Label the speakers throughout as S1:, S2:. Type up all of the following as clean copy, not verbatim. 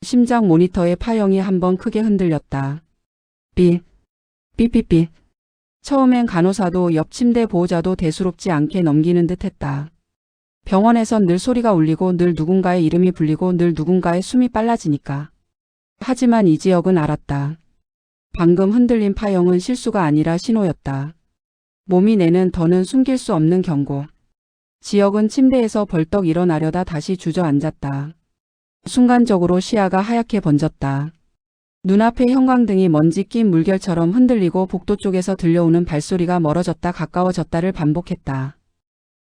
S1: 심장 모니터의 파형이 한번 크게 흔들렸다. 삐, 삐삐삐. 처음엔 간호사도 옆 침대 보호자도 대수롭지 않게 넘기는 듯 했다. 병원에선 늘 소리가 울리고 늘 누군가의 이름이 불리고 늘 누군가의 숨이 빨라지니까. 하지만 이지혁은 알았다. 방금 흔들린 파형은 실수가 아니라 신호였다. 몸이 내는 더는 숨길 수 없는 경고. 지혁은 침대에서 벌떡 일어나려다 다시 주저앉았다. 순간적으로 시야가 하얗게 번졌다. 눈앞의 형광등이 먼지 낀 물결처럼 흔들리고 복도 쪽에서 들려오는 발소리가 멀어졌다 가까워졌다를 반복했다.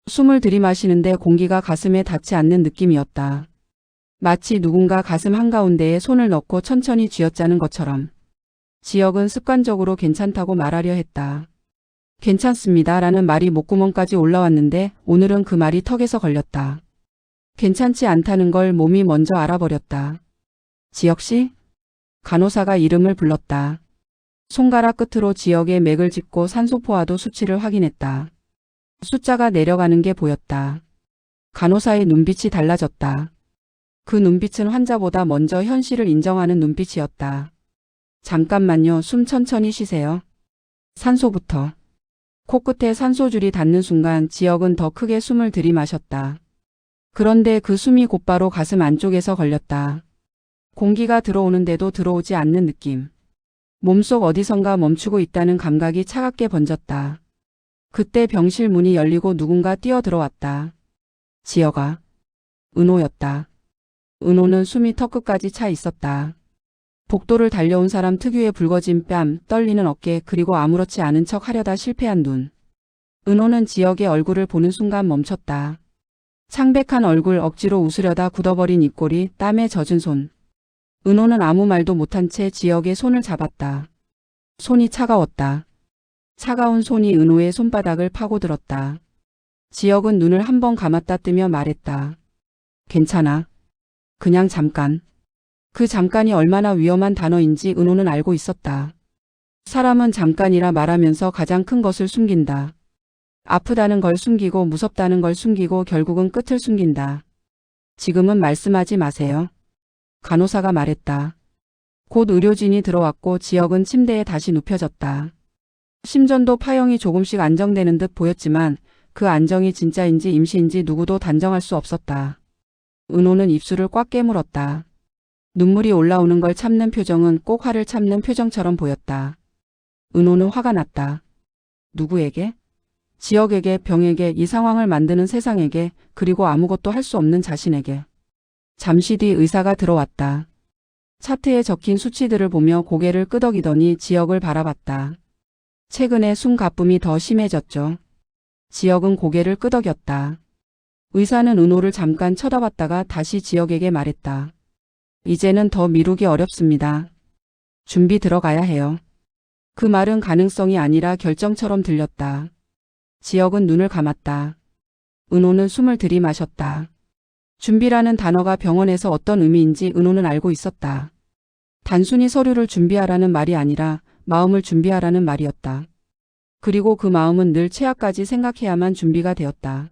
S1: 숨을 들이마시는데 공기가 가슴에 닿지 않는 느낌이었다. 마치 누군가 가슴 한가운데에 손을 넣고 천천히 쥐어짜는 것처럼. 지혁은 습관적으로 괜찮다고 말하려 했다. 괜찮습니다 라는 말이 목구멍까지 올라왔는데 오늘은 그 말이 턱에서 걸렸다. 괜찮지 않다는 걸 몸이 먼저 알아버렸다. 지혁씨? 간호사가 이름을 불렀다. 손가락 끝으로 지혁의 맥을 짚고 산소포화도 수치를 확인했다. 숫자가 내려가는 게 보였다. 간호사의 눈빛이 달라졌다. 그 눈빛은 환자보다 먼저 현실을 인정하는 눈빛이었다. 잠깐만요. 숨 천천히 쉬세요. 산소부터. 코끝에 산소줄이 닿는 순간 지혁은 더 크게 숨을 들이마셨다. 그런데 그 숨이 곧바로 가슴 안쪽에서 걸렸다. 공기가 들어오는데도 들어오지 않는 느낌. 몸속 어디선가 멈추고 있다는 감각이 차갑게 번졌다. 그때 병실 문이 열리고 누군가 뛰어들어왔다. 지혁아. 은호였다. 은호는 숨이 턱끝까지 차 있었다. 복도를 달려온 사람 특유의 붉어진 뺨, 떨리는 어깨, 그리고 아무렇지 않은 척 하려다 실패한 눈. 은호는 지혁의 얼굴을 보는 순간 멈췄다. 창백한 얼굴, 억지로 웃으려다 굳어버린 입꼬리, 땀에 젖은 손. 은호는 아무 말도 못한 채 지혁의 손을 잡았다. 손이 차가웠다. 차가운 손이 은호의 손바닥을 파고들었다. 지혁은 눈을 한 번 감았다 뜨며 말했다. 괜찮아. 그냥 잠깐. 그 잠깐이 얼마나 위험한 단어인지 은호는 알고 있었다. 사람은 잠깐이라 말하면서 가장 큰 것을 숨긴다. 아프다는 걸 숨기고 무섭다는 걸 숨기고 결국은 끝을 숨긴다. 지금은 말씀하지 마세요. 간호사가 말했다. 곧 의료진이 들어왔고 지혁은 침대에 다시 눕혀졌다. 심전도 파형이 조금씩 안정되는 듯 보였지만 그 안정이 진짜인지 임시인지 누구도 단정할 수 없었다. 은호는 입술을 꽉 깨물었다. 눈물이 올라오는 걸 참는 표정은 꼭 화를 참는 표정처럼 보였다. 은호는 화가 났다. 누구에게? 지혁에게, 병에게, 이 상황을 만드는 세상에게, 그리고 아무것도 할 수 없는 자신에게. 잠시 뒤 의사가 들어왔다. 차트에 적힌 수치들을 보며 고개를 끄덕이더니 지혁을 바라봤다. 최근에 숨 가쁨이 더 심해졌죠. 지혁은 고개를 끄덕였다. 의사는 은호를 잠깐 쳐다봤다가 다시 지혁에게 말했다. 이제는 더 미루기 어렵습니다. 준비 들어가야 해요. 그 말은 가능성이 아니라 결정처럼 들렸다. 지혁은 눈을 감았다. 은호는 숨을 들이마셨다. 준비라는 단어가 병원에서 어떤 의미인지 은호는 알고 있었다. 단순히 서류를 준비하라는 말이 아니라 마음을 준비하라는 말이었다. 그리고 그 마음은 늘 최악까지 생각해야만 준비가 되었다.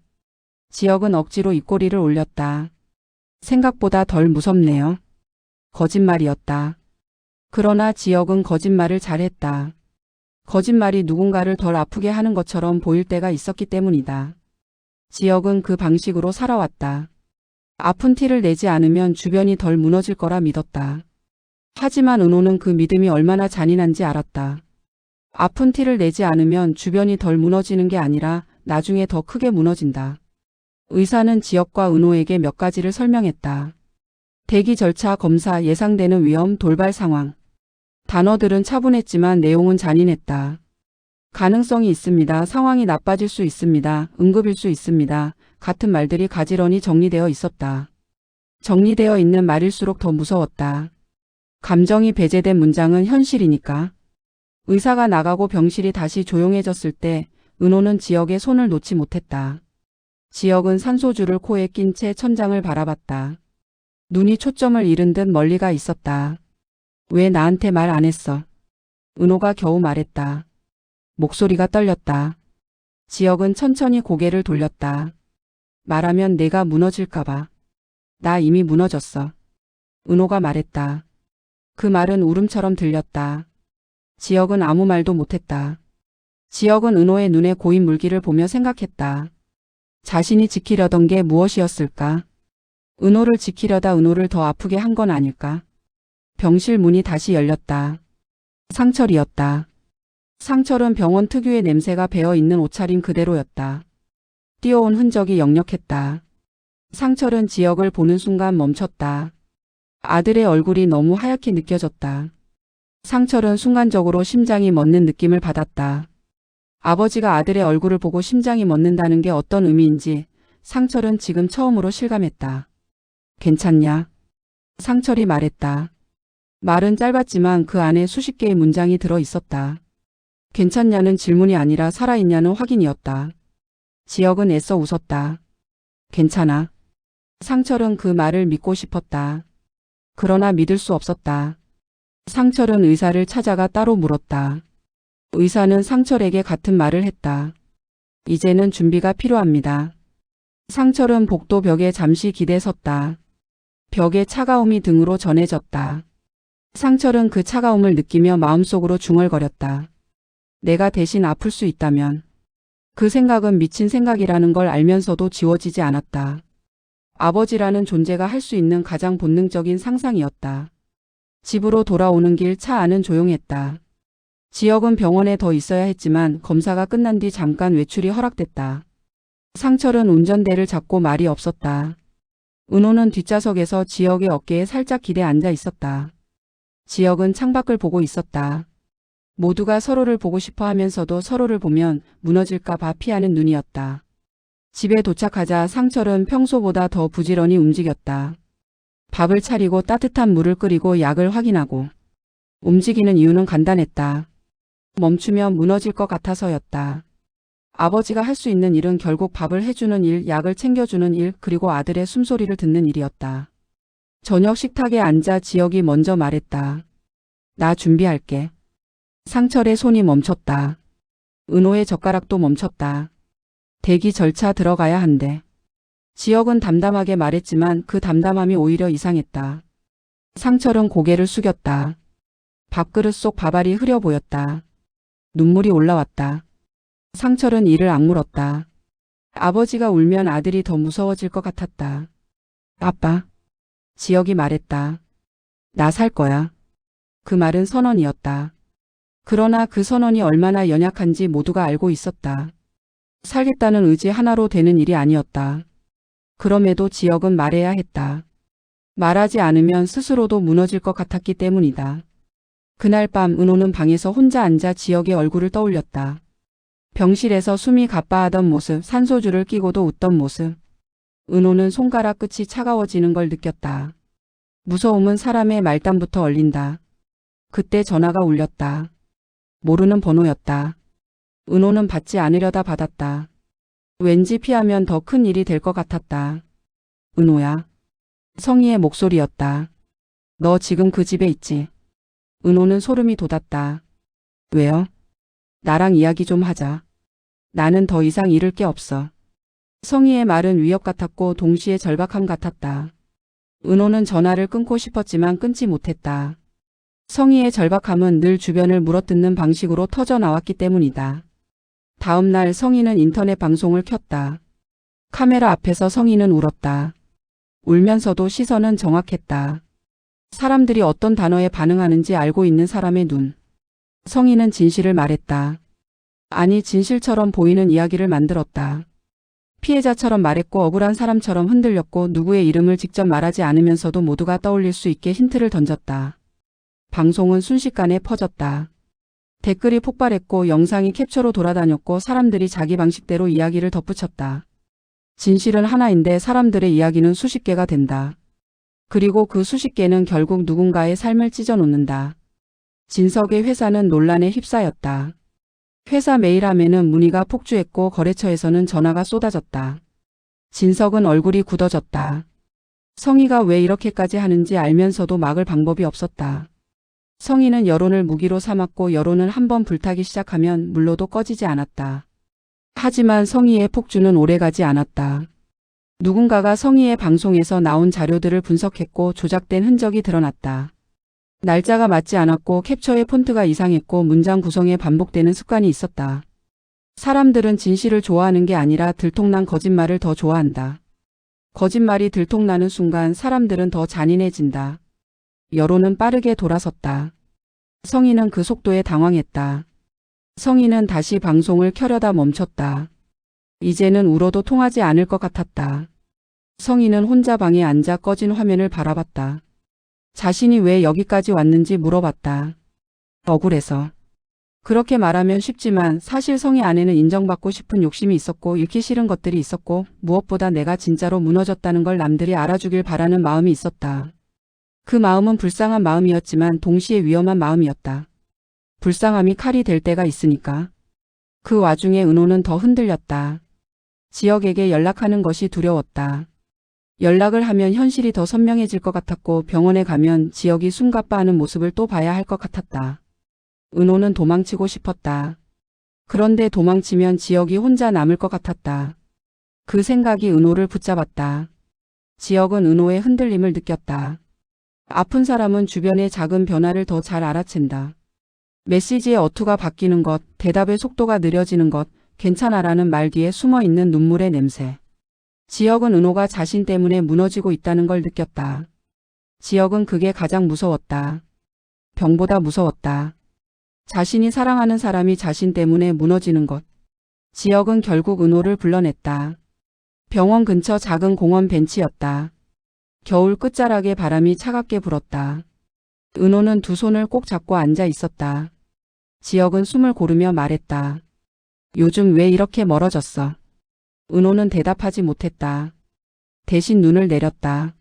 S1: 지혁은 억지로 입꼬리를 올렸다. 생각보다 덜 무섭네요. 거짓말이었다. 그러나 지혁은 거짓말을 잘했다. 거짓말이 누군가를 덜 아프게 하는 것처럼 보일 때가 있었기 때문이다. 지혁은 그 방식으로 살아왔다. 아픈 티를 내지 않으면 주변이 덜 무너질 거라 믿었다. 하지만 은호는 그 믿음이 얼마나 잔인한지 알았다. 아픈 티를 내지 않으면 주변이 덜 무너지는 게 아니라 나중에 더 크게 무너진다. 의사는 지혁과 은호에게 몇 가지를 설명했다. 대기 절차, 검사, 예상되는 위험, 돌발 상황. 단어들은 차분했지만 내용은 잔인했다. 가능성이 있습니다. 상황이 나빠질 수 있습니다. 응급일 수 있습니다. 같은 말들이 가지런히 정리되어 있었다. 정리되어 있는 말일수록 더 무서웠다. 감정이 배제된 문장은 현실이니까. 의사가 나가고 병실이 다시 조용해졌을 때 은호는 지혁의 손을 놓지 못했다. 지혁은 산소줄을 코에 낀 채 천장을 바라봤다. 눈이 초점을 잃은 듯 멀리 가 있었다. 왜 나한테 말 안 했어? 은호가 겨우 말했다. 목소리가 떨렸다. 지혁은 천천히 고개를 돌렸다. 말하면 내가 무너질까봐. 나 이미 무너졌어. 은호가 말했다. 그 말은 울음처럼 들렸다. 지혁은 아무 말도 못했다. 지혁은 은호의 눈에 고인 물기를 보며 생각했다. 자신이 지키려던 게 무엇이었을까? 은호를 지키려다 은호를 더 아프게 한 건 아닐까? 병실 문이 다시 열렸다. 상철이었다. 상철은 병원 특유의 냄새가 배어있는 옷차림 그대로였다. 뛰어온 흔적이 역력했다. 상철은 지혁을 보는 순간 멈췄다. 아들의 얼굴이 너무 하얗게 느껴졌다. 상철은 순간적으로 심장이 멎는 느낌을 받았다. 아버지가 아들의 얼굴을 보고 심장이 멎는다는 게 어떤 의미인지 상철은 지금 처음으로 실감했다. 괜찮냐? 상철이 말했다. 말은 짧았지만 그 안에 수십 개의 문장이 들어 있었다. 괜찮냐는 질문이 아니라 살아있냐는 확인이었다. 지혁은 애써 웃었다. 괜찮아. 상철은 그 말을 믿고 싶었다. 그러나 믿을 수 없었다. 상철은 의사를 찾아가 따로 물었다. 의사는 상철에게 같은 말을 했다. 이제는 준비가 필요합니다. 상철은 복도 벽에 잠시 기대 섰다. 벽의 차가움이 등으로 전해졌다. 상철은 그 차가움을 느끼며 마음속으로 중얼거렸다. 내가 대신 아플 수 있다면. 그 생각은 미친 생각이라는 걸 알면서도 지워지지 않았다. 아버지라는 존재가 할 수 있는 가장 본능적인 상상이었다. 집으로 돌아오는 길 차 안은 조용했다. 지혁은 병원에 더 있어야 했지만 검사가 끝난 뒤 잠깐 외출이 허락됐다. 상철은 운전대를 잡고 말이 없었다. 은호는 뒷좌석에서 지혁의 어깨에 살짝 기대 앉아 있었다. 지혁은 창밖을 보고 있었다. 모두가 서로를 보고 싶어 하면서도 서로를 보면 무너질까 봐 피하는 눈이었다. 집에 도착하자 상철은 평소보다 더 부지런히 움직였다. 밥을 차리고 따뜻한 물을 끓이고 약을 확인하고. 움직이는 이유는 간단했다. 멈추면 무너질 것 같아서였다. 아버지가 할 수 있는 일은 결국 밥을 해주는 일, 약을 챙겨주는 일, 그리고 아들의 숨소리를 듣는 일이었다. 저녁 식탁에 앉아 지혁이 먼저 말했다. 나 준비할게. 상철의 손이 멈췄다. 은호의 젓가락도 멈췄다. 대기 절차 들어가야 한대. 지혁은 담담하게 말했지만 그 담담함이 오히려 이상했다. 상철은 고개를 숙였다. 밥그릇 속 밥알이 흐려 보였다. 눈물이 올라왔다. 상철은 이를 악물었다. 아버지가 울면 아들이 더 무서워질 것 같았다. 아빠. 지혁이 말했다. 나 살 거야. 그 말은 선언이었다. 그러나 그 선언이 얼마나 연약한지 모두가 알고 있었다. 살겠다는 의지 하나로 되는 일이 아니었다. 그럼에도 지혁은 말해야 했다. 말하지 않으면 스스로도 무너질 것 같았기 때문이다. 그날 밤 은호는 방에서 혼자 앉아 지혁의 얼굴을 떠올렸다. 병실에서 숨이 가빠하던 모습, 산소줄을 끼고도 웃던 모습. 은호는 손가락 끝이 차가워지는 걸 느꼈다. 무서움은 사람의 말단부터 얼린다. 그때 전화가 울렸다. 모르는 번호였다. 은호는 받지 않으려다 받았다. 왠지 피하면 더 큰 일이 될 것 같았다. 은호야. 성희의 목소리였다. 너 지금 그 집에 있지? 은호는 소름이 돋았다. 왜요? 나랑 이야기 좀 하자. 나는 더 이상 잃을 게 없어. 성희의 말은 위협 같았고 동시에 절박함 같았다. 은호는 전화를 끊고 싶었지만 끊지 못했다. 성희의 절박함은 늘 주변을 물어뜯는 방식으로 터져 나왔기 때문이다. 다음 날 성희는 인터넷 방송을 켰다. 카메라 앞에서 성희는 울었다. 울면서도 시선은 정확했다. 사람들이 어떤 단어에 반응하는지 알고 있는 사람의 눈. 성희는 진실을 말했다. 아니, 진실처럼 보이는 이야기를 만들었다. 피해자처럼 말했고 억울한 사람처럼 흔들렸고 누구의 이름을 직접 말하지 않으면서도 모두가 떠올릴 수 있게 힌트를 던졌다. 방송은 순식간에 퍼졌다. 댓글이 폭발했고 영상이 캡처로 돌아다녔고 사람들이 자기 방식대로 이야기를 덧붙였다. 진실은 하나인데 사람들의 이야기는 수십 개가 된다. 그리고 그 수십 개는 결국 누군가의 삶을 찢어놓는다. 진석의 회사는 논란에 휩싸였다. 회사 메일함에는 문의가 폭주했고 거래처에서는 전화가 쏟아졌다. 진석은 얼굴이 굳어졌다. 성희가 왜 이렇게까지 하는지 알면서도 막을 방법이 없었다. 성희는 여론을 무기로 삼았고 여론은 한번 불타기 시작하면 물로도 꺼지지 않았다. 하지만 성희의 폭주는 오래가지 않았다. 누군가가 성희의 방송에서 나온 자료들을 분석했고 조작된 흔적이 드러났다. 날짜가 맞지 않았고 캡처의 폰트가 이상했고 문장 구성에 반복되는 습관이 있었다. 사람들은 진실을 좋아하는 게 아니라 들통난 거짓말을 더 좋아한다. 거짓말이 들통나는 순간 사람들은 더 잔인해진다. 여론은 빠르게 돌아섰다. 성희는 그 속도에 당황했다. 성희는 다시 방송을 켜려다 멈췄다. 이제는 울어도 통하지 않을 것 같았다. 성희는 혼자 방에 앉아 꺼진 화면을 바라봤다. 자신이 왜 여기까지 왔는지 물어봤다. 억울해서. 그렇게 말하면 쉽지만 사실 성희 안에는 인정받고 싶은 욕심이 있었고 잃기 싫은 것들이 있었고 무엇보다 내가 진짜로 무너졌다는 걸 남들이 알아주길 바라는 마음이 있었다. 그 마음은 불쌍한 마음이었지만 동시에 위험한 마음이었다. 불쌍함이 칼이 될 때가 있으니까. 그 와중에 은호는 더 흔들렸다. 지역에게 연락하는 것이 두려웠다. 연락을 하면 현실이 더 선명해질 것 같았고 병원에 가면 지역이 숨가빠하는 모습을 또 봐야 할 것 같았다. 은호는 도망치고 싶었다. 그런데 도망치면 지역이 혼자 남을 것 같았다. 그 생각이 은호를 붙잡았다. 지역은 은호의 흔들림을 느꼈다. 아픈 사람은 주변의 작은 변화를 더 잘 알아챈다. 메시지의 어투가 바뀌는 것, 대답의 속도가 느려지는 것, 괜찮아라는 말 뒤에 숨어있는 눈물의 냄새. 지역은 은호가 자신 때문에 무너지고 있다는 걸 느꼈다. 지역은 그게 가장 무서웠다. 병보다 무서웠다. 자신이 사랑하는 사람이 자신 때문에 무너지는 것. 지역은 결국 은호를 불러냈다. 병원 근처 작은 공원 벤치였다. 겨울 끝자락에 바람이 차갑게 불었다. 은호는 두 손을 꼭 잡고 앉아 있었다. 지역은 숨을 고르며 말했다. 요즘 왜 이렇게 멀어졌어? 은호는 대답하지 못했다. 대신 눈을 내렸다.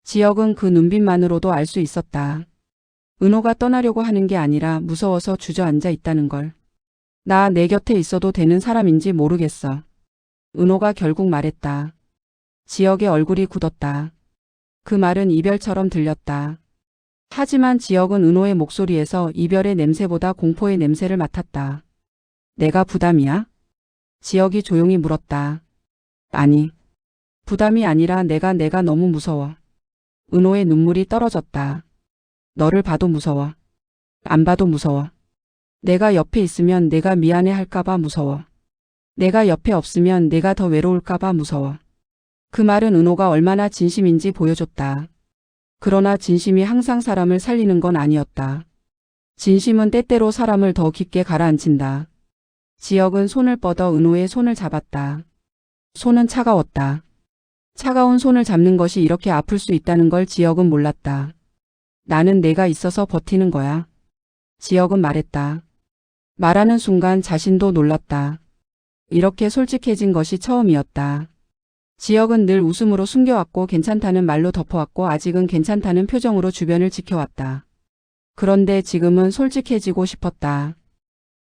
S1: 지역은 그 눈빛만으로도 알 수 있었다. 은호가 떠나려고 하는 게 아니라 무서워서 주저앉아 있다는 걸. 나 내 곁에 있어도 되는 사람인지 모르겠어. 은호가 결국 말했다. 지역의 얼굴이 굳었다. 그 말은 이별처럼 들렸다. 하지만 지역은 은호의 목소리에서 이별의 냄새보다 공포의 냄새를 맡았다. 내가 부담이야? 지역이 조용히 물었다. 아니, 부담이 아니라 내가 너무 무서워. 은호의 눈물이 떨어졌다. 너를 봐도 무서워. 안 봐도 무서워. 내가 옆에 있으면 내가 미안해 할까봐 무서워. 내가 옆에 없으면 내가 더 외로울까봐 무서워. 그 말은 은호가 얼마나 진심인지 보여줬다. 그러나 진심이 항상 사람을 살리는 건 아니었다. 진심은 때때로 사람을 더 깊게 가라앉힌다. 지역은 손을 뻗어 은호의 손을 잡았다. 손은 차가웠다. 차가운 손을 잡는 것이 이렇게 아플 수 있다는 걸 지역은 몰랐다. 나는 내가 있어서 버티는 거야. 지역은 말했다. 말하는 순간 자신도 놀랐다. 이렇게 솔직해진 것이 처음이었다. 지역은 늘 웃음으로 숨겨왔고 괜찮다는 말로 덮어왔고 아직은 괜찮다는 표정으로 주변을 지켜왔다. 그런데 지금은 솔직해지고 싶었다.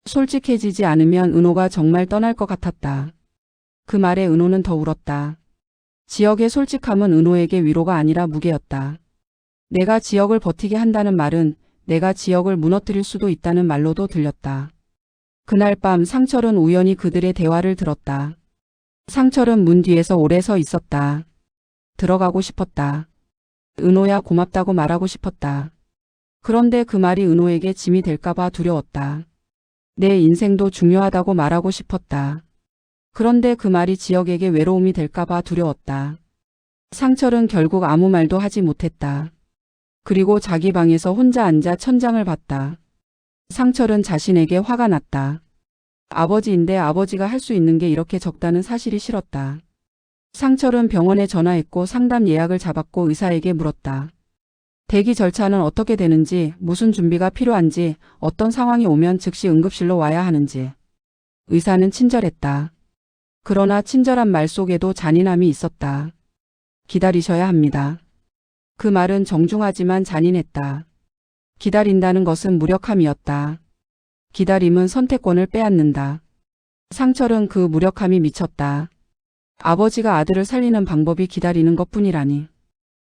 S1: 솔직해지지 않으면 은호가 정말 떠날 것 같았다. 그 말에 은호는 더 울었다. 지역의 솔직함은 은호에게 위로가 아니라 무게였다. 내가 지역을 버티게 한다는 말은 내가 지역을 무너뜨릴 수도 있다는 말로도 들렸다. 그날 밤 상철은 우연히 그들의 대화를 들었다. 상철은 문 뒤에서 오래 서 있었다. 들어가고 싶었다. 은호야 고맙다고 말하고 싶었다. 그런데 그 말이 은호에게 짐이 될까봐 두려웠다. 내 인생도 중요하다고 말하고 싶었다. 그런데 그 말이 지역에게 외로움이 될까봐 두려웠다. 상철은 결국 아무 말도 하지 못했다. 그리고 자기 방에서 혼자 앉아 천장을 봤다. 상철은 자신에게 화가 났다. 아버지인데 아버지가 할 수 있는 게 이렇게 적다는 사실이 싫었다. 상철은 병원에 전화했고 상담 예약을 잡았고 의사에게 물었다. 대기 절차는 어떻게 되는지, 무슨 준비가 필요한지, 어떤 상황이 오면 즉시 응급실로 와야 하는지. 의사는 친절했다. 그러나 친절한 말 속에도 잔인함이 있었다. 기다리셔야 합니다. 그 말은 정중하지만 잔인했다. 기다린다는 것은 무력함이었다. 기다림은 선택권을 빼앗는다. 상철은 그 무력함이 미쳤다. 아버지가 아들을 살리는 방법이 기다리는 것뿐이라니.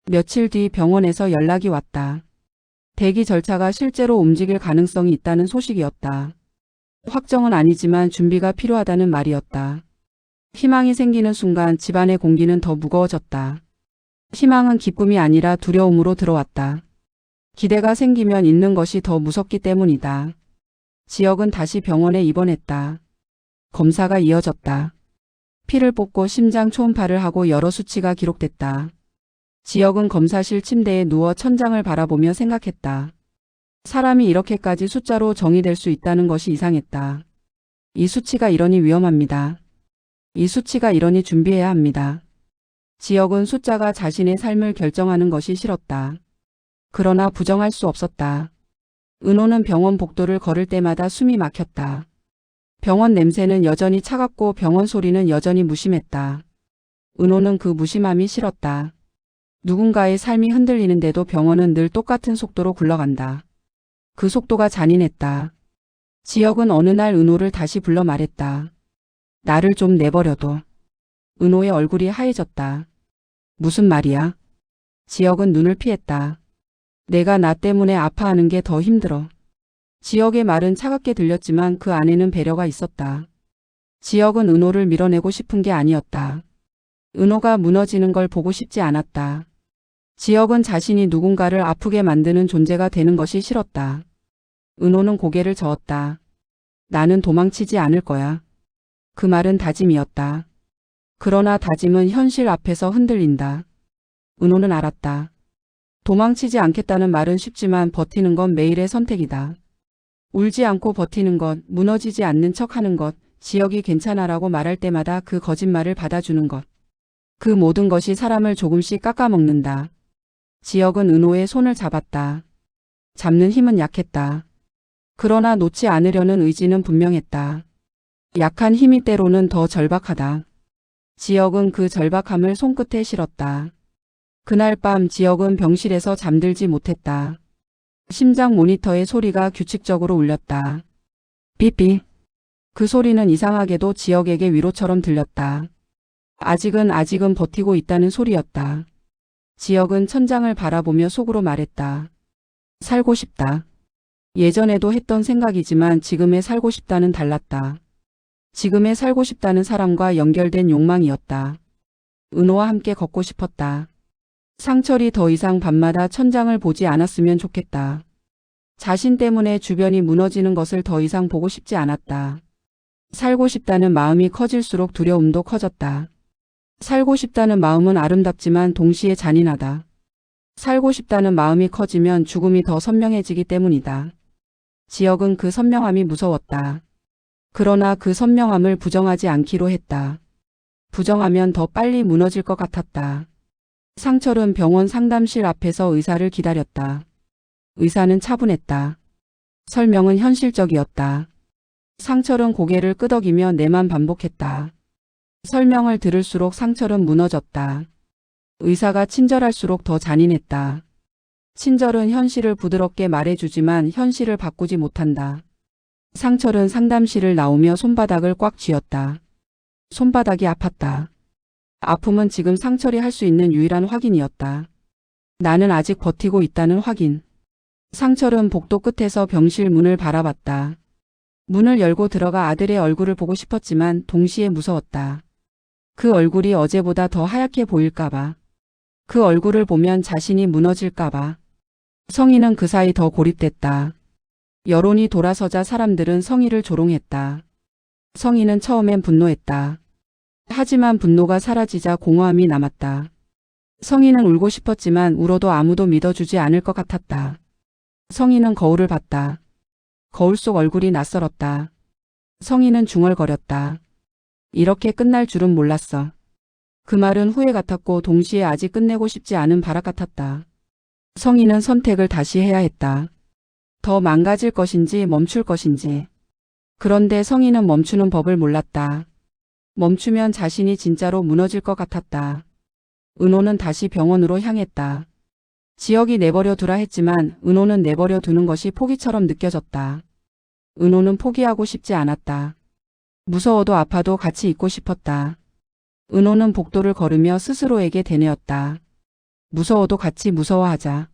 S1: 며칠 뒤 병원에서 연락이 왔다. 대기 절차가 실제로 움직일 가능성이 있다는 소식이었다. 확정은 아니지만 준비가 필요하다는 말이었다. 희망이 생기는 순간 집안의 공기는 더 무거워졌다. 희망은 기쁨이 아니라 두려움으로 들어왔다. 기대가 생기면 잃는 것이 더 무섭기 때문이다. 지혁은 다시 병원에 입원했다. 검사가 이어졌다. 피를 뽑고 심장 초음파를 하고 여러 수치가 기록됐다. 지혁은 검사실 침대에 누워 천장을 바라보며 생각했다. 사람이 이렇게까지 숫자로 정의될 수 있다는 것이 이상했다. 이 수치가 이러니 위험합니다. 이 수치가 이러니 준비해야 합니다. 지혁은 숫자가 자신의 삶을 결정하는 것이 싫었다. 그러나 부정할 수 없었다. 은호는 병원 복도를 걸을 때마다 숨이 막혔다. 병원 냄새는 여전히 차갑고 병원 소리는 여전히 무심했다. 은호는 그 무심함이 싫었다. 누군가의 삶이 흔들리는데도 병원은 늘 똑같은 속도로 굴러간다. 그 속도가 잔인했다. 지혁은 어느 날 은호를 다시 불러 말했다. 나를 좀 내버려둬. 은호의 얼굴이 하얘졌다. 무슨 말이야? 지혁은 눈을 피했다. 내가 나 때문에 아파하는 게 더 힘들어. 지혁의 말은 차갑게 들렸지만 그 안에는 배려가 있었다. 지혁은 은호를 밀어내고 싶은 게 아니었다. 은호가 무너지는 걸 보고 싶지 않았다. 지혁은 자신이 누군가를 아프게 만드는 존재가 되는 것이 싫었다. 은호는 고개를 저었다. 나는 도망치지 않을 거야. 그 말은 다짐이었다. 그러나 다짐은 현실 앞에서 흔들린다. 은호는 알았다. 도망치지 않겠다는 말은 쉽지만 버티는 건 매일의 선택이다. 울지 않고 버티는 것, 무너지지 않는 척하는 것, 지혁이 괜찮아라고 말할 때마다 그 거짓말을 받아주는 것. 그 모든 것이 사람을 조금씩 깎아먹는다. 지혁은 은호의 손을 잡았다. 잡는 힘은 약했다. 그러나 놓지 않으려는 의지는 분명했다. 약한 힘이 때로는 더 절박하다. 지혁은 그 절박함을 손끝에 실었다. 그날 밤 지혁은 병실에서 잠들지 못했다. 심장 모니터의 소리가 규칙적으로 울렸다. 삐삐. 그 소리는 이상하게도 지혁에게 위로처럼 들렸다. 아직은 버티고 있다는 소리였다. 지혁은 천장을 바라보며 속으로 말했다. 살고 싶다. 예전에도 했던 생각이지만 지금의 살고 싶다는 달랐다. 지금의 살고 싶다는 사람과 연결된 욕망이었다. 은호와 함께 걷고 싶었다. 상철이 더 이상 밤마다 천장을 보지 않았으면 좋겠다. 자신 때문에 주변이 무너지는 것을 더 이상 보고 싶지 않았다. 살고 싶다는 마음이 커질수록 두려움도 커졌다. 살고 싶다는 마음은 아름답지만 동시에 잔인하다. 살고 싶다는 마음이 커지면 죽음이 더 선명해지기 때문이다. 지혁은 그 선명함이 무서웠다. 그러나 그 선명함을 부정하지 않기로 했다. 부정하면 더 빨리 무너질 것 같았다. 상철은 병원 상담실 앞에서 의사를 기다렸다. 의사는 차분했다. 설명은 현실적이었다. 상철은 고개를 끄덕이며 내만 반복했다. 설명을 들을수록 상철은 무너졌다. 의사가 친절할수록 더 잔인했다. 친절은 현실을 부드럽게 말해주지만 현실을 바꾸지 못한다. 상철은 상담실을 나오며 손바닥을 꽉 쥐었다. 손바닥이 아팠다. 아픔은 지금 상철이 할 수 있는 유일한 확인이었다. 나는 아직 버티고 있다는 확인. 상철은 복도 끝에서 병실 문을 바라봤다. 문을 열고 들어가 아들의 얼굴을 보고 싶었지만 동시에 무서웠다. 그 얼굴이 어제보다 더 하얗게 보일까봐. 그 얼굴을 보면 자신이 무너질까봐. 성희는 그 사이 더 고립됐다. 여론이 돌아서자 사람들은 성희를 조롱했다. 성희는 처음엔 분노했다. 하지만 분노가 사라지자 공허함이 남았다. 성희는 울고 싶었지만 울어도 아무도 믿어주지 않을 것 같았다. 성희는 거울을 봤다. 거울 속 얼굴이 낯설었다. 성희는 중얼거렸다. 이렇게 끝날 줄은 몰랐어. 그 말은 후회 같았고 동시에 아직 끝내고 싶지 않은 발악 같았다. 성희는 선택을 다시 해야 했다. 더 망가질 것인지 멈출 것인지. 그런데 성희는 멈추는 법을 몰랐다. 멈추면 자신이 진짜로 무너질 것 같았다. 은호는 다시 병원으로 향했다. 지혁이 내버려 두라 했지만 은호는 내버려 두는 것이 포기처럼 느껴졌다. 은호는 포기하고 싶지 않았다. 무서워도 아파도 같이 있고 싶었다. 은호는 복도를 걸으며 스스로에게 되뇌었다. 무서워도 같이 무서워하자.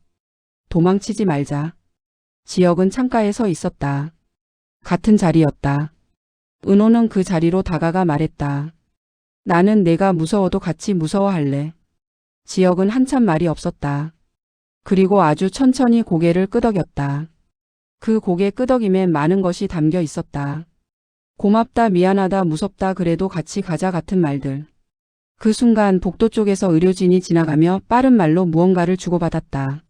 S1: 도망치지 말자. 지혁은 창가에 서 있었다. 같은 자리였다. 은호는 그 자리로 다가가 말했다. 나는 내가 무서워도 같이 무서워할래. 지혁은 한참 말이 없었다. 그리고 아주 천천히 고개를 끄덕였다. 그 고개 끄덕임엔 많은 것이 담겨 있었다. 고맙다, 미안하다, 무섭다, 그래도 같이 가자 같은 말들. 그 순간 복도 쪽에서 의료진이 지나가며 빠른 말로 무언가를 주고받았다.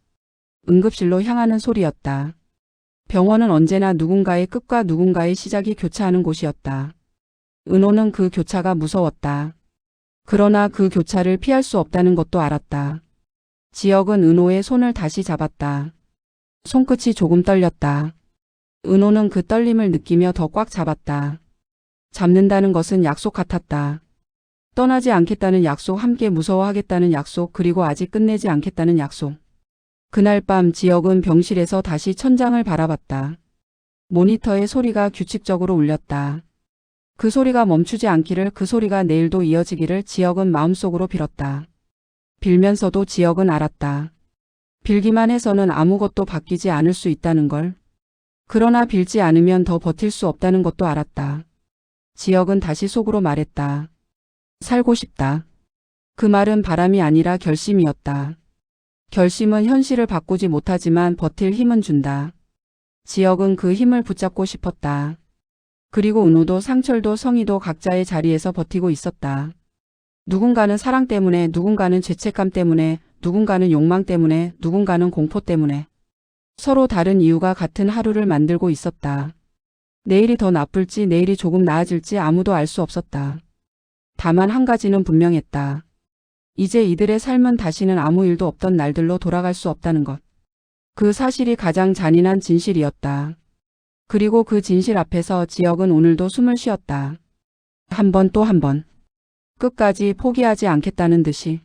S1: 응급실로 향하는 소리였다. 병원은 언제나 누군가의 끝과 누군가의 시작이 교차하는 곳이었다. 은호는 그 교차가 무서웠다. 그러나 그 교차를 피할 수 없다는 것도 알았다. 지혁은 은호의 손을 다시 잡았다. 손끝이 조금 떨렸다. 은호는 그 떨림을 느끼며 더 꽉 잡았다. 잡는다는 것은 약속 같았다. 떠나지 않겠다는 약속, 함께 무서워하겠다는 약속, 그리고 아직 끝내지 않겠다는 약속. 그날 밤 지혁은 병실에서 다시 천장을 바라봤다. 모니터의 소리가 규칙적으로 울렸다. 그 소리가 멈추지 않기를, 그 소리가 내일도 이어지기를 지혁은 마음속으로 빌었다. 빌면서도 지혁은 알았다. 빌기만 해서는 아무것도 바뀌지 않을 수 있다는 걸. 그러나 빌지 않으면 더 버틸 수 없다는 것도 알았다. 지혁은 다시 속으로 말했다. 살고 싶다. 그 말은 바람이 아니라 결심이었다. 결심은 현실을 바꾸지 못하지만 버틸 힘은 준다. 지혁은 그 힘을 붙잡고 싶었다. 그리고 은호도 상철도 성희도 각자의 자리에서 버티고 있었다. 누군가는 사랑 때문에, 누군가는 죄책감 때문에, 누군가는 욕망 때문에, 누군가는 공포 때문에. 서로 다른 이유가 같은 하루를 만들고 있었다. 내일이 더 나쁠지, 내일이 조금 나아질지 아무도 알 수 없었다. 다만 한 가지는 분명했다. 이제 이들의 삶은 다시는 아무 일도 없던 날들로 돌아갈 수 없다는 것. 그 사실이 가장 잔인한 진실이었다. 그리고 그 진실 앞에서 지혁은 오늘도 숨을 쉬었다. 한 번 또 한 번. 끝까지 포기하지 않겠다는 듯이.